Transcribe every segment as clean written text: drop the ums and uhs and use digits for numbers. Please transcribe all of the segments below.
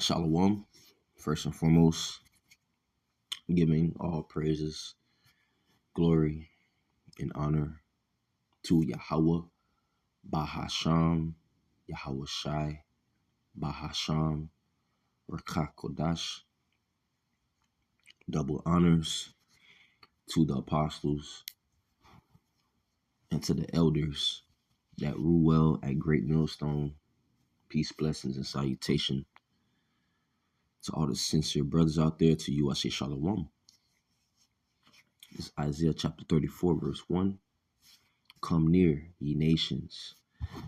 Shalom. First and foremost, giving all praises, glory, and honor to Yahweh, Bahasham, Yahweh Shai, Bahasham, Rakak Kodash. Double honors to the apostles and to the elders that rule well at Great Millstone. Peace, blessings, and salutation to all the sincere brothers out there. To you, I say Shalom. It's Isaiah chapter 34, verse 1. Come near, ye nations,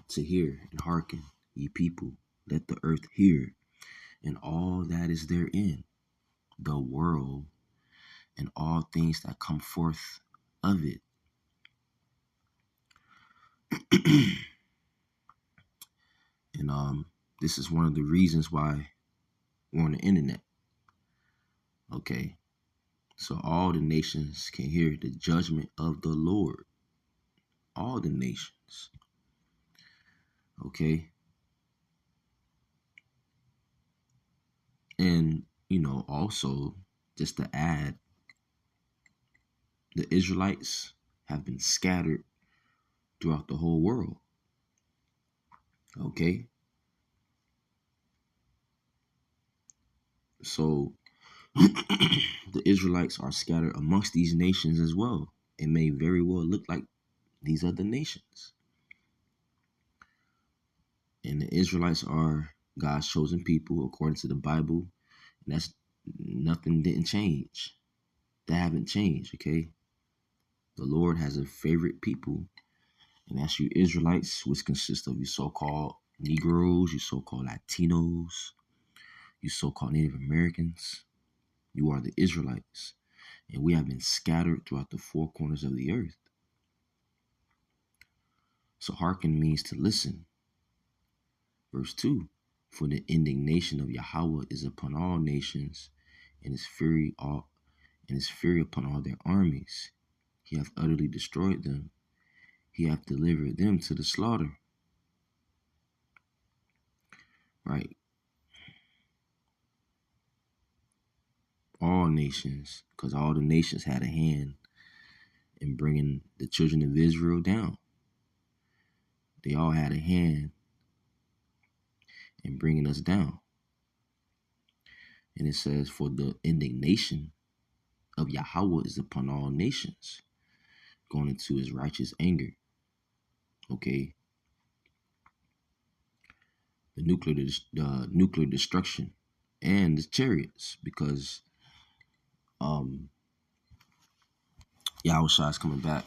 to hear and hearken, ye people. Let the earth hear, and all that is therein, the world, and all things that come forth of it. And this is one of the reasons why we're on the internet. Okay, so all the nations can hear the judgment of the Lord. All the nations. Okay. And, also, just to add, the Israelites have been scattered throughout the whole world. Okay. So the Israelites are scattered amongst these nations as well. It may very well look like these other nations. And the Israelites are God's chosen people according to the Bible. And that's nothing didn't change. That haven't changed, okay? The Lord has a favorite people, and that's you Israelites, which consists of you so-called Negroes, you so-called Latinos, you so-called Native Americans. You are the Israelites, and we have been scattered throughout the four corners of the earth. So hearken means to listen. Verse 2, for the indignation of Yahweh is upon all nations, and his fury upon all their armies. He hath utterly destroyed them. He hath delivered them to the slaughter. Right? All nations, because all the nations had a hand in bringing the children of Israel down. They all had a hand in bringing us down. And it says, for the indignation of Yahweh is upon all nations, going into his righteous anger. Okay. The nuclear destruction and the chariots, because Yahushua is coming back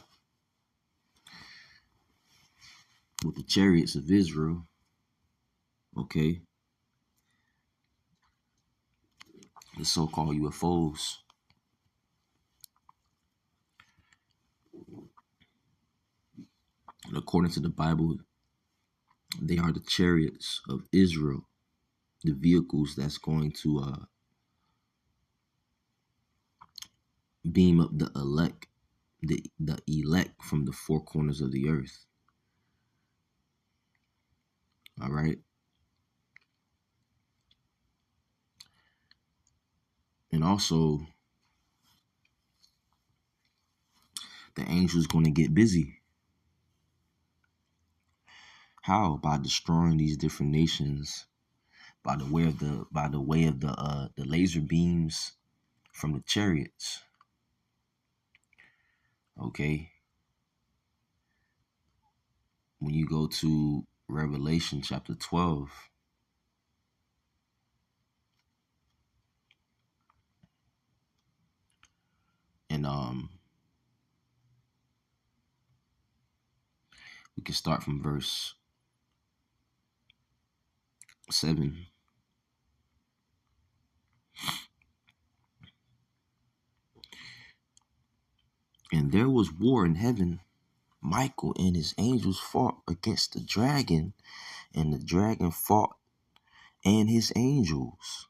with the chariots of Israel. Okay. The so-called UFOs. And according to the Bible, they are the chariots of Israel, the vehicles that's going to beam up the elect from the four corners of the earth. All right. And also, the angel's going to get busy. How? By destroying these different nations by the way of the laser beams from the chariots. Okay. When you go to Revelation chapter 12, and we can start from verse 7. And there was war in heaven. Michael and his angels fought against the dragon, and the dragon fought and his angels.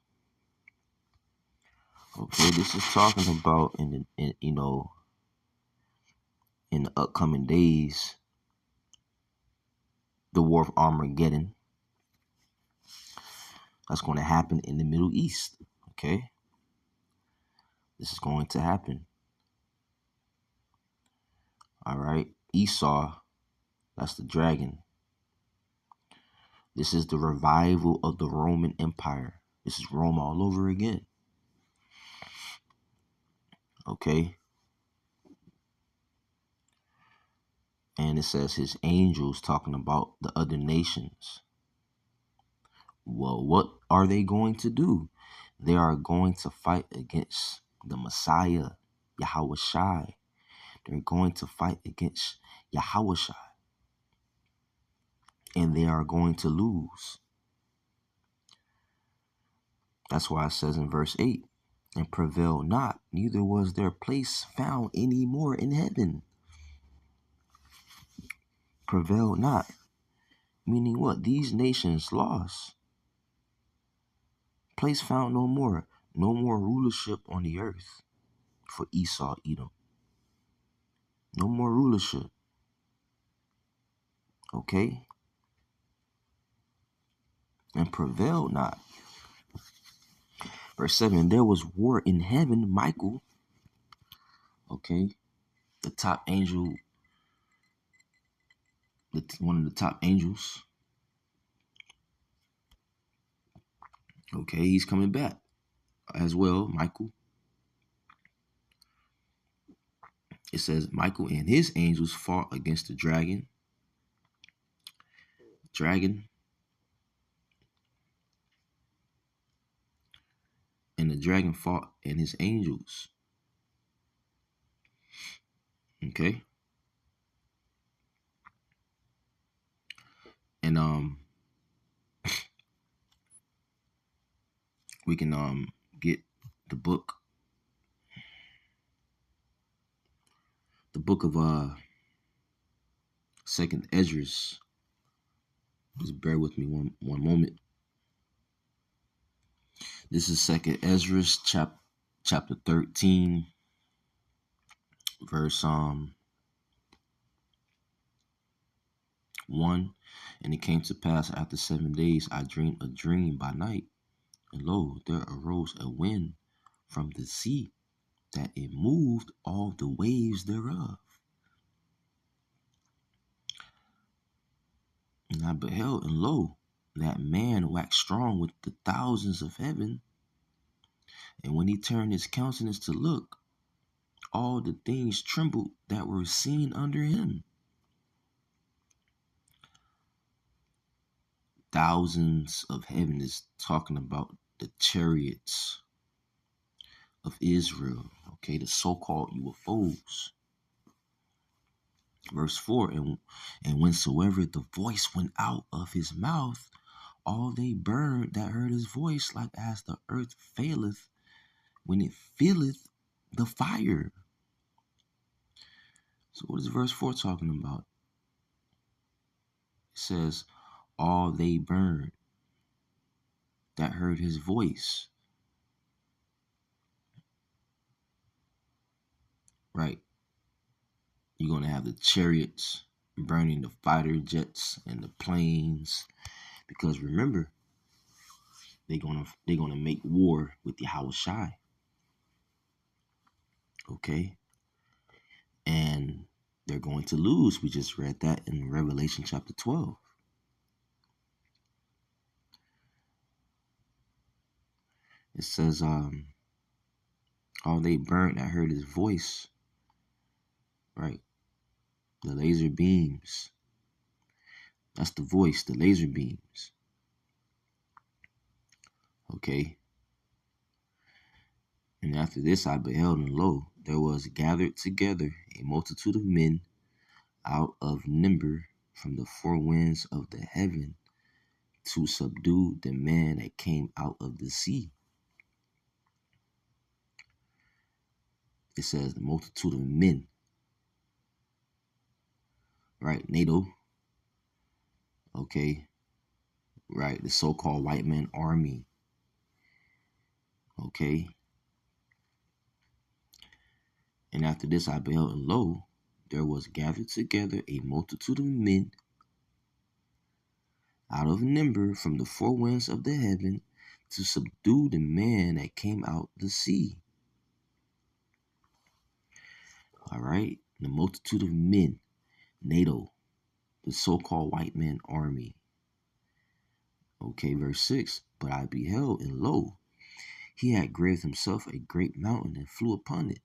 Okay, this is talking about in the upcoming days, the war of Armageddon. That's going to happen in the Middle East. Okay? This is going to happen. All right? Esau, that's the dragon. This is the revival of the Roman Empire. This is Rome all over again. Okay? And it says his angels, talking about the other nations. Well, what are they going to do? They are going to fight against the Messiah, Yahweh Shai. They're going to fight against Yahweh Shai. And they are going to lose. That's why it says in verse 8, and prevail not, neither was their place found any more in heaven. Prevail not. Meaning what? These nations lost. Place found no more. No more rulership on the earth for Esau, Edom. No more rulership. Okay? And prevailed not. Verse 7, there was war in heaven. Michael, okay, the top angel, one of the top angels. Okay, he's coming back as well, Michael. It says Michael and his angels fought against the dragon. And the dragon fought and his angels. Okay. And we can get the book of Second Esdras. Just bear with me one moment. This is Second Esdras chapter 13, verse 1. And it came to pass after 7 days I dreamed a dream by night, and lo, there arose a wind from the sea, that it moved all the waves thereof. And I beheld, and lo, that man waxed strong with the thousands of heaven. And when he turned his countenance to look, all the things trembled that were seen under him. Thousands of heaven is talking about the chariots of Israel, okay, the so-called UFOs. Verse 4, and whensoever the voice went out of his mouth, all they burned that heard his voice, like as the earth faileth when it feeleth the fire. So what is verse 4 talking about? It says, all they burned that heard his voice. Right. You're going to have the chariots burning the fighter jets and the planes. Because remember, they're gonna make war with Yahweh Shai. Okay? And they're going to lose. We just read that in Revelation chapter 12. It says, all they burnt that heard his voice. Right? The laser beams. That's the voice, the laser beams. Okay? And after this I beheld, and lo, there was gathered together a multitude of men out of number from the four winds of the heaven to subdue the man that came out of the sea. It says the multitude of men. Right, NATO. Okay. Right, the so-called white man army. Okay. And after this I beheld, and lo, there was gathered together a multitude of men out of number from the four winds of the heaven to subdue the man that came out the sea. All right. The multitude of men, NATO, the so-called white man army. Okay, verse 6. But I beheld, and lo, he had graved himself a great mountain and flew upon it,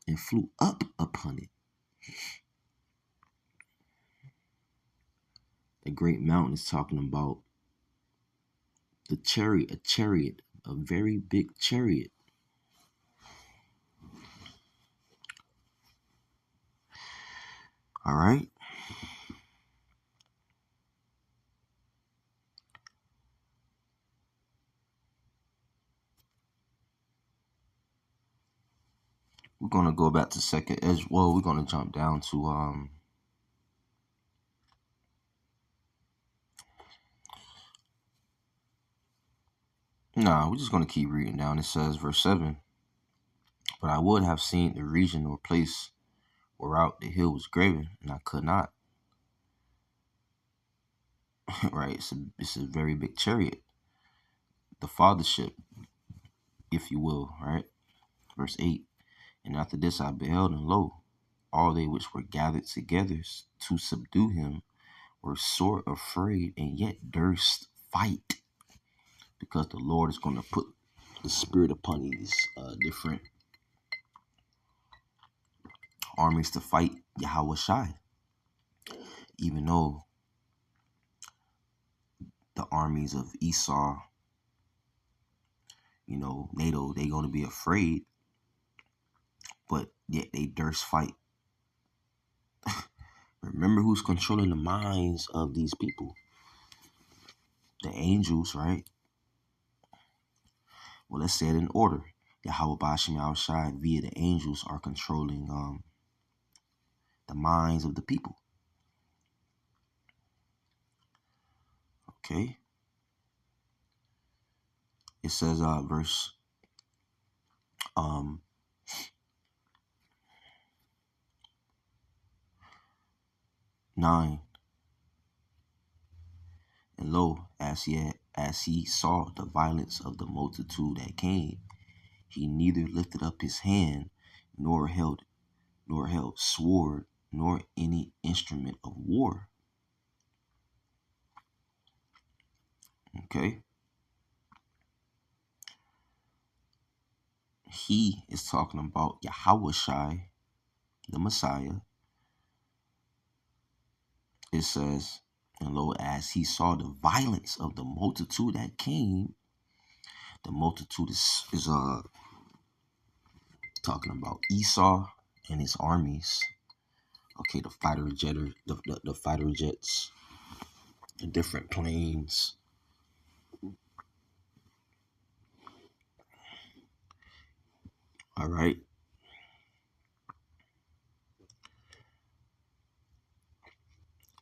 and flew up upon it. The great mountain is talking about the chariot, a very big chariot. All right. We're going to go back to second Ezra. Well, we're going to jump down to we're just going to keep reading down. It says, verse 7, but I would have seen the region or place whereout the hill was graven, and I could not. Right? It's a very big chariot. The fathership, if you will, right? Verse 8, and after this I beheld, and lo, all they which were gathered together to subdue him were sore afraid, and yet durst fight, because the Lord is going to put the spirit upon these different armies to fight Yahweh Shai. Even though the armies of Esau, NATO, they're going to be afraid, but yet they durst fight. Remember who's controlling the minds of these people? The angels, right? Well, let's say it in order. Yahweh Bashim Yahweh Shai via the angels are controlling the minds of the people. Okay. It says verse 9. And lo, as he saw the violence of the multitude that came, he neither lifted up his hand, nor held sword, nor any instrument of war. Okay. He is talking about Yahweh Shai, the Messiah. It says, and lo, as he saw the violence of the multitude that came, the multitude is talking about Esau and his armies. Okay, the fighter jets, the different planes. All right.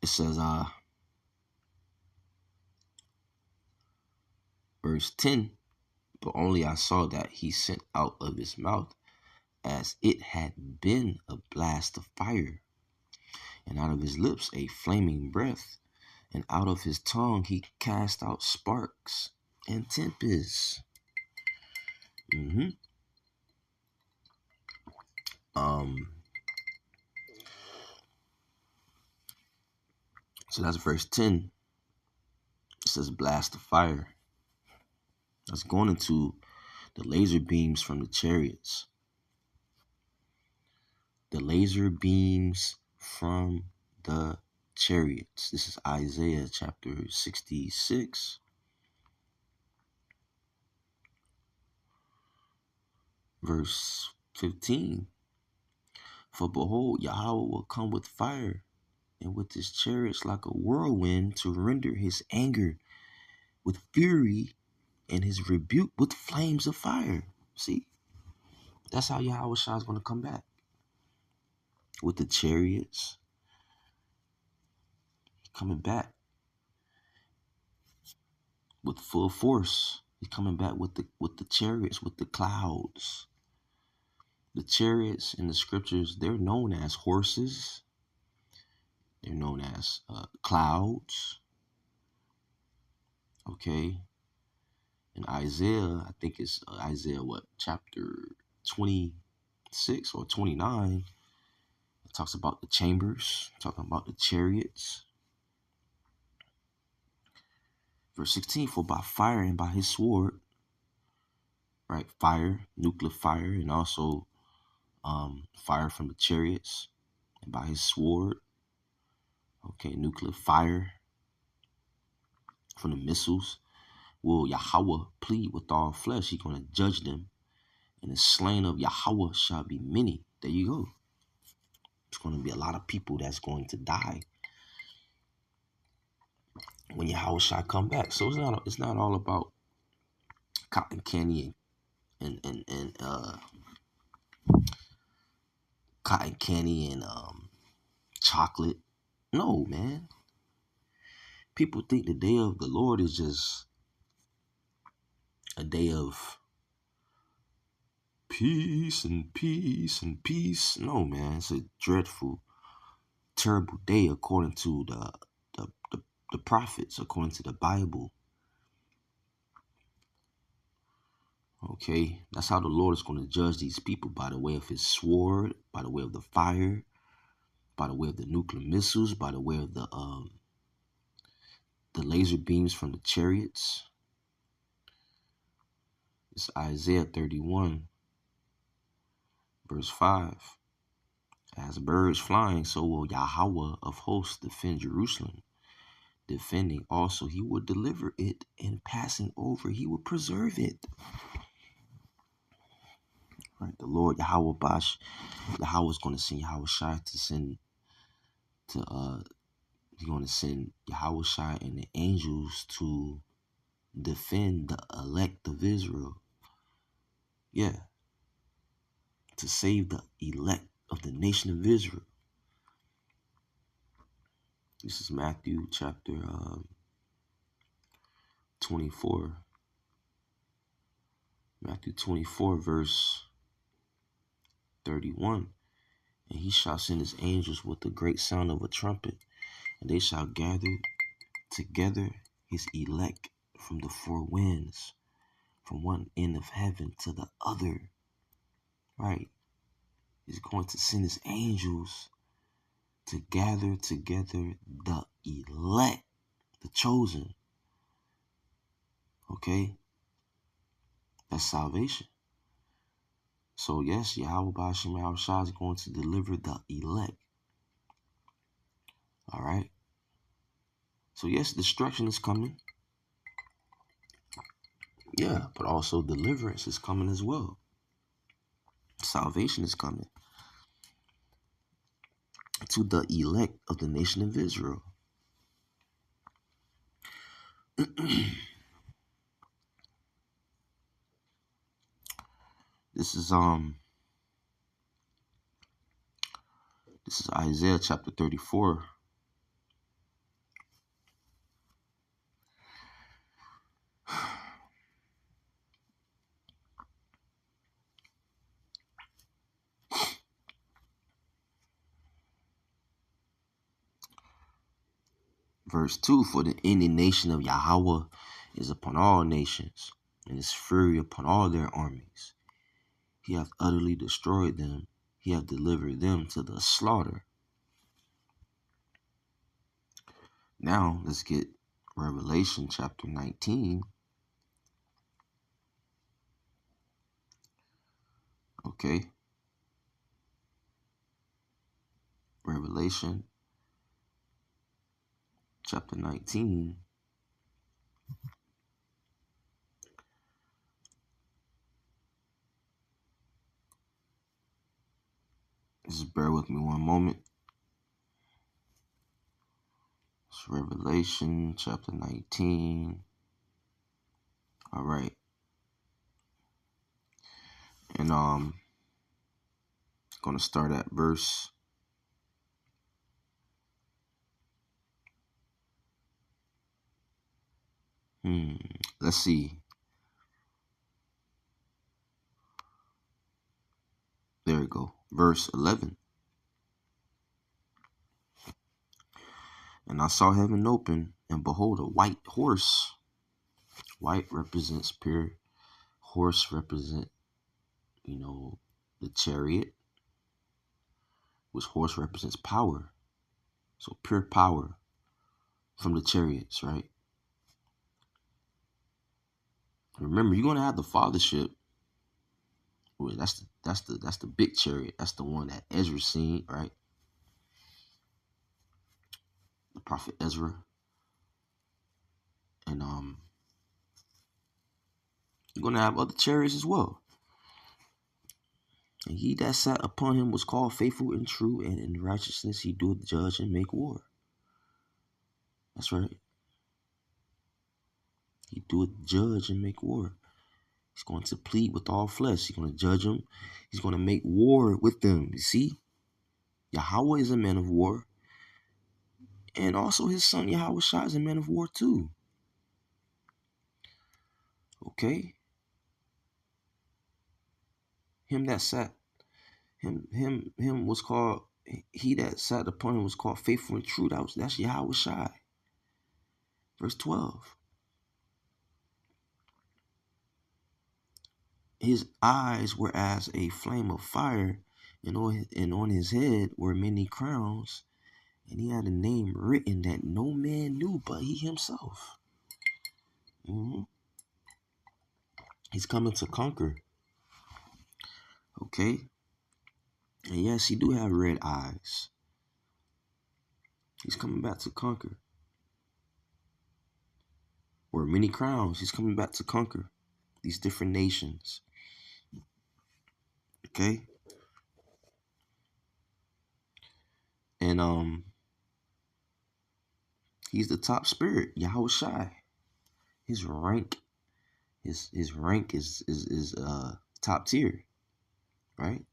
It says, verse 10, but only I saw that he sent out of his mouth as it had been a blast of fire, and out of his lips a flaming breath, and out of his tongue he cast out sparks and tempests. So that's verse 10. It says blast of fire. That's going into the laser beams from the chariots. The laser beams from the chariots. This is Isaiah chapter 66. Verse 15. For behold, Yahweh will come with fire, and with his chariots like a whirlwind, to render his anger with fury and his rebuke with flames of fire. See, that's how Yahweh Shai is going to come back. With the chariots, coming back with full force. He's coming back with the chariots, with the clouds. The chariots in the scriptures, they're known as horses. They're known as clouds. Okay. In Isaiah, I think it's Isaiah, what, chapter 26 or 29, it talks about the chambers, talking about the chariots. Verse 16, for by fire and by his sword, right? Fire, nuclear fire, and also fire from the chariots, and by his sword, okay, nuclear fire from the missiles, will Yahweh plead with all flesh. He's going to judge them, and the slain of Yahweh shall be many. There you go. It's going to be a lot of people that's going to die when Yahweh shall come back. So it's not all about cotton candy and cotton candy and chocolate. No, man. People think the day of the Lord is just a day of peace and peace and peace. No, man. It's a dreadful, terrible day according to the prophets, according to the Bible. Okay, that's how the Lord is going to judge these people, by the way of his sword, by the way of the fire, by the way of the nuclear missiles, by the way of the laser beams from the chariots. It's Isaiah 31, verse 5. As birds flying, so will Yahweh of hosts defend Jerusalem. Defending also, he will deliver it, and passing over, he will preserve it. Right, the Lord Yahweh Bash, Yahweh is going to send Yahweh Shai he's going to send Yahweh Shai and the angels to defend the elect of Israel. Yeah, to save the elect of the nation of Israel. This is Matthew chapter 24. Matthew 24, verse 31. And he shall send his angels with the great sound of a trumpet, and they shall gather together his elect from the four winds, from one end of heaven to the other. Right? He's going to send his angels to gather together the elect, the chosen. Okay? That's salvation. So yes, Yahweh Ba'ashem Yahweh Shai is going to deliver the elect. All right? So yes, destruction is coming. Yeah, but also deliverance is coming as well. Salvation is coming to the elect of the nation of Israel. This is Isaiah chapter 34. Verse 2, for the indignation of Yahweh is upon all nations, and his fury upon all their armies. He hath utterly destroyed them. He hath delivered them to the slaughter. Now, let's get Revelation chapter 19. Okay. Revelation chapter 19. Just bear with me one moment. It's Revelation chapter 19. All right. And going to start at verse let's see. There we go. Verse 11. And I saw heaven open, and behold, a white horse. White represents pure. Horse represent, the chariot, which horse represents power. So pure power from the chariots, right? Remember, you're gonna have the fathership. Well, that's the big chariot. That's the one that Ezra seen, right? The prophet Ezra. And you're gonna have other chariots as well. And he that sat upon him was called faithful and true, and in righteousness he doeth judge and make war. That's right. He doeth judge and make war. He's going to plead with all flesh. He's going to judge them. He's going to make war with them. You see? Yahweh is a man of war. And also his son Yahweh Shai is a man of war too. Okay? Him that sat, him was called, he that sat upon him was called faithful and true. That's Yahweh Shai. Verse 12. His eyes were as a flame of fire, and on his head were many crowns, and he had a name written that no man knew but he himself. Mm-hmm. He's coming to conquer. Okay? And yes, he do have red eyes. He's coming back to conquer. Or many crowns. He's coming back to conquer these different nations. Okay? And he's the top spirit, Yahweh Shai. His rank, his rank is top tier, right?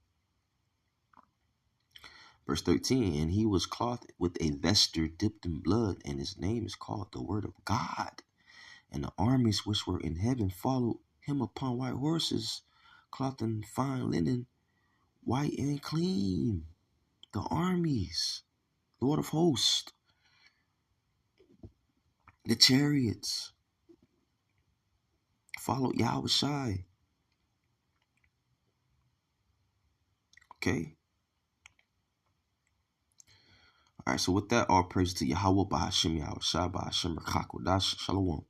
Verse 13, and he was clothed with a vesture dipped in blood, and his name is called the Word of God. And the armies which were in heaven followed him upon white horses, clothed in fine linen, white and clean. The armies, Lord of hosts, the chariots, followed Yahweh Shai. Okay? All right, so with that, all praise to Yahweh, Bahashim Yahweh Shai, Bahashim Rakakodash, Shalom.